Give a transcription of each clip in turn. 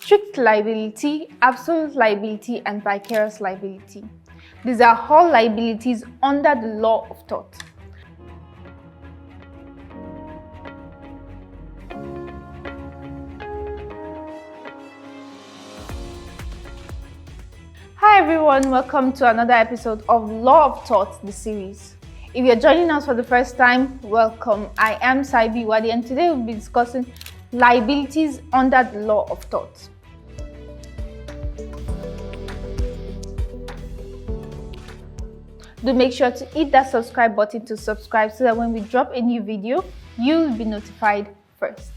strict liability, absolute liability, and vicarious liability. These are all liabilities under the law of tort. Hi everyone, welcome to another episode of Law of Tort, the series. If you're joining us for the first time, welcome. I am Saibu Ewade, and today we'll be discussing liabilities under the law of tort. Do make sure to hit that subscribe button to subscribe so that when we drop a new video, you'll be notified first.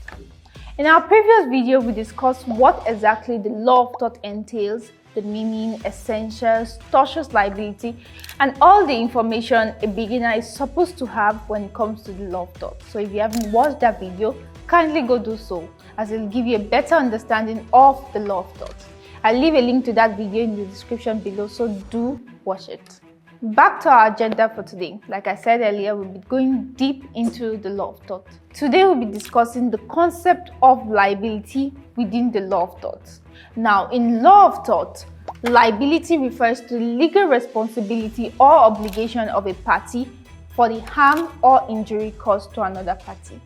In our previous video, we discussed what exactly the law of tort entails, the meaning, essentials, tortious liability, and all the information a beginner is supposed to have when it comes to the law of tort. So if you haven't watched that video, kindly go do so, as it will give you a better understanding of the law of tort. I'll leave a link to that video in the description below, so do watch it. Back to our agenda for today. Like I said earlier, we'll be going deep into the law of tort. Today we'll be discussing the concept of liability within the law of tort. Now, in law of tort, liability refers to legal responsibility or obligation of a party for the harm or injury caused to another party.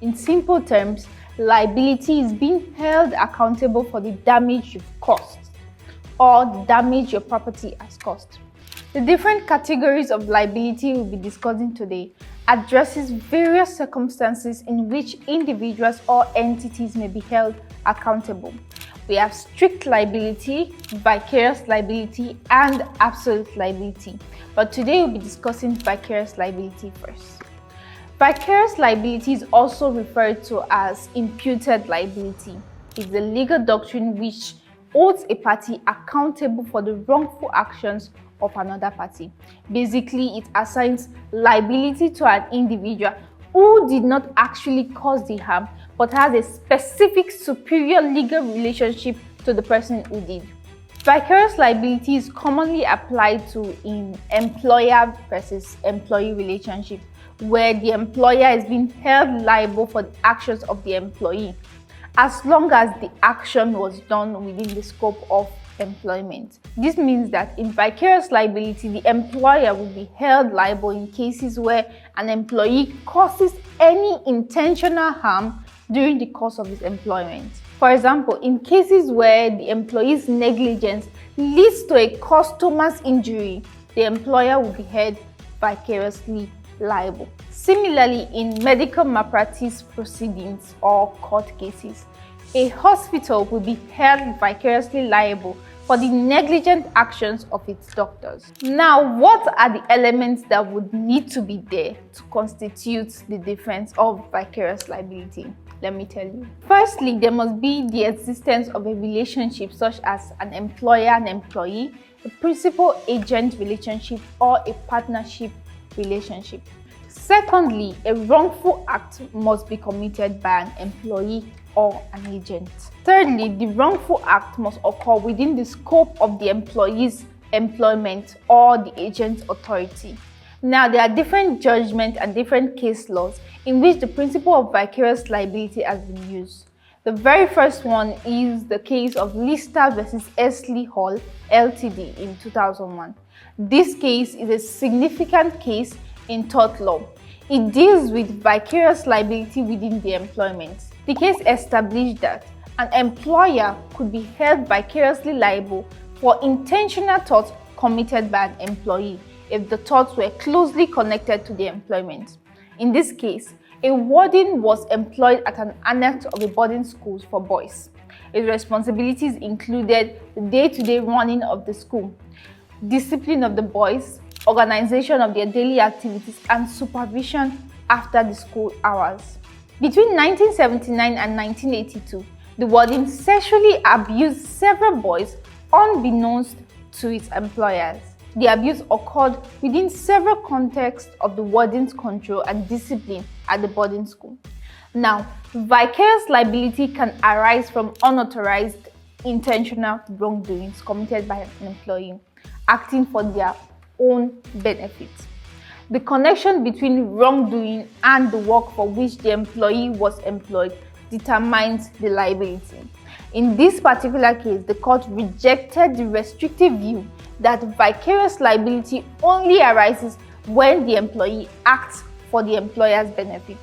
In simple terms, liability is being held accountable for the damage you've caused or the damage your property has caused. The different categories of liability we'll be discussing today addresses various circumstances in which individuals or entities may be held accountable. We have strict liability, vicarious liability, and absolute liability. But today we'll be discussing vicarious liability first. Vicarious liability is also referred to as imputed liability. It's the legal doctrine which holds a party accountable for the wrongful actions of another party. Basically, it assigns liability to an individual who did not actually cause the harm but has a specific superior legal relationship to the person who did. Vicarious liability is commonly applied to in employer versus employee relationship, where the employer is being held liable for the actions of the employee, as long as the action was done within the scope of employment. This means that in vicarious liability, the employer will be held liable in cases where an employee causes any intentional harm during the course of his employment. For example, in cases where the employee's negligence leads to a customer's injury, the employer will be held vicariously liable. Similarly, in medical malpractice proceedings or court cases, a hospital will be held vicariously liable for the negligent actions of its doctors. Now, what are the elements that would need to be there to constitute the defense of vicarious liability? Let me tell you. Firstly, there must be the existence of a relationship such as an employer and employee, a principal-agent relationship, or a partnership relationship. Secondly, a wrongful act must be committed by an employee or an agent. Thirdly, the wrongful act must occur within the scope of the employee's employment or the agent's authority. Now, there are different judgments and different case laws in which the principle of vicarious liability has been used. The very first one is the case of Lister versus Hesley Hall Ltd in 2001. This case is a significant case in tort law. It deals with vicarious liability within the employment. The case established that an employer could be held vicariously liable for intentional torts committed by an employee if the torts were closely connected to the employment. In this case, a warden was employed at an annex of a boarding school for boys. His responsibilities included the day-to-day running of the school, discipline of the boys, organization of their daily activities, and supervision after the school hours. Between 1979 and 1982, the warden sexually abused several boys unbeknownst to its employers. The abuse occurred within several contexts of the warden's control and discipline at the boarding school. Now, vicarious liability can arise from unauthorized intentional wrongdoings committed by an employee acting for their own benefit. The connection between wrongdoing and the work for which the employee was employed determines the liability. In this particular case, the court rejected the restrictive view that vicarious liability only arises when the employee acts for the employer's benefit.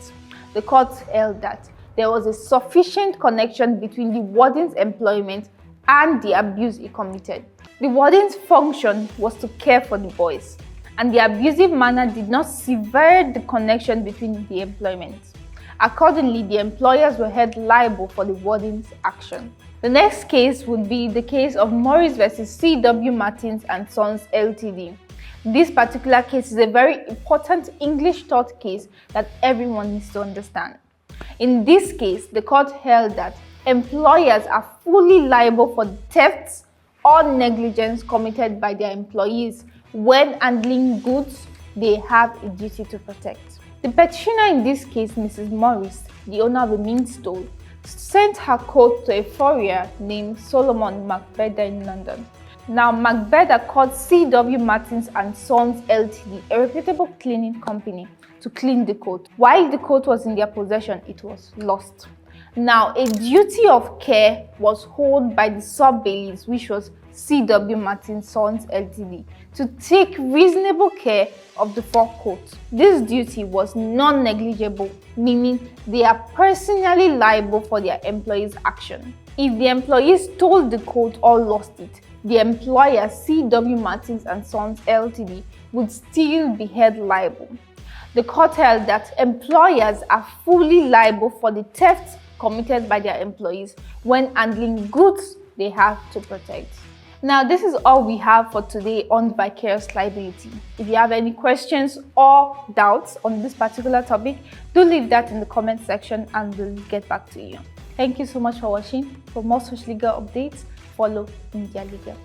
The court held that there was a sufficient connection between the warden's employment and the abuse he committed. The warden's function was to care for the boys, and the abusive manner did not sever the connection between the employment. Accordingly, the employers were held liable for the warden's action. The next case would be the case of Morris versus C.W. Martins and Sons Ltd. This particular case is a very important English tort case that everyone needs to understand. In this case, the court held that employers are fully liable for thefts or negligence committed by their employees when handling goods they have a duty to protect. The petitioner in this case, Mrs. Morris, the owner of a mint stall, sent her coat to a furrier named Solomon Macbeth in London. Now, Macbeth called C.W. Martins and Sons Ltd, a reputable cleaning company, to clean the coat. While the coat was in their possession, it was lost. Now, a duty of care was held by the sub-bailiffs, which was C.W. Martins Sons Ltd, to take reasonable care of the fur coat. This duty was non-negligible, meaning they are personally liable for their employees' action. If the employees stole the coat or lost it, the employer C.W. Martins and Sons Ltd would still be held liable. The court held that employers are fully liable for the thefts committed by their employees when handling goods they have to protect. Now, this is all we have for today on vicarious liability. If you have any questions or doubts on this particular topic, do leave that in the comment section and we'll get back to you. Thank you so much for watching. For more social legal updates, follow India Legal.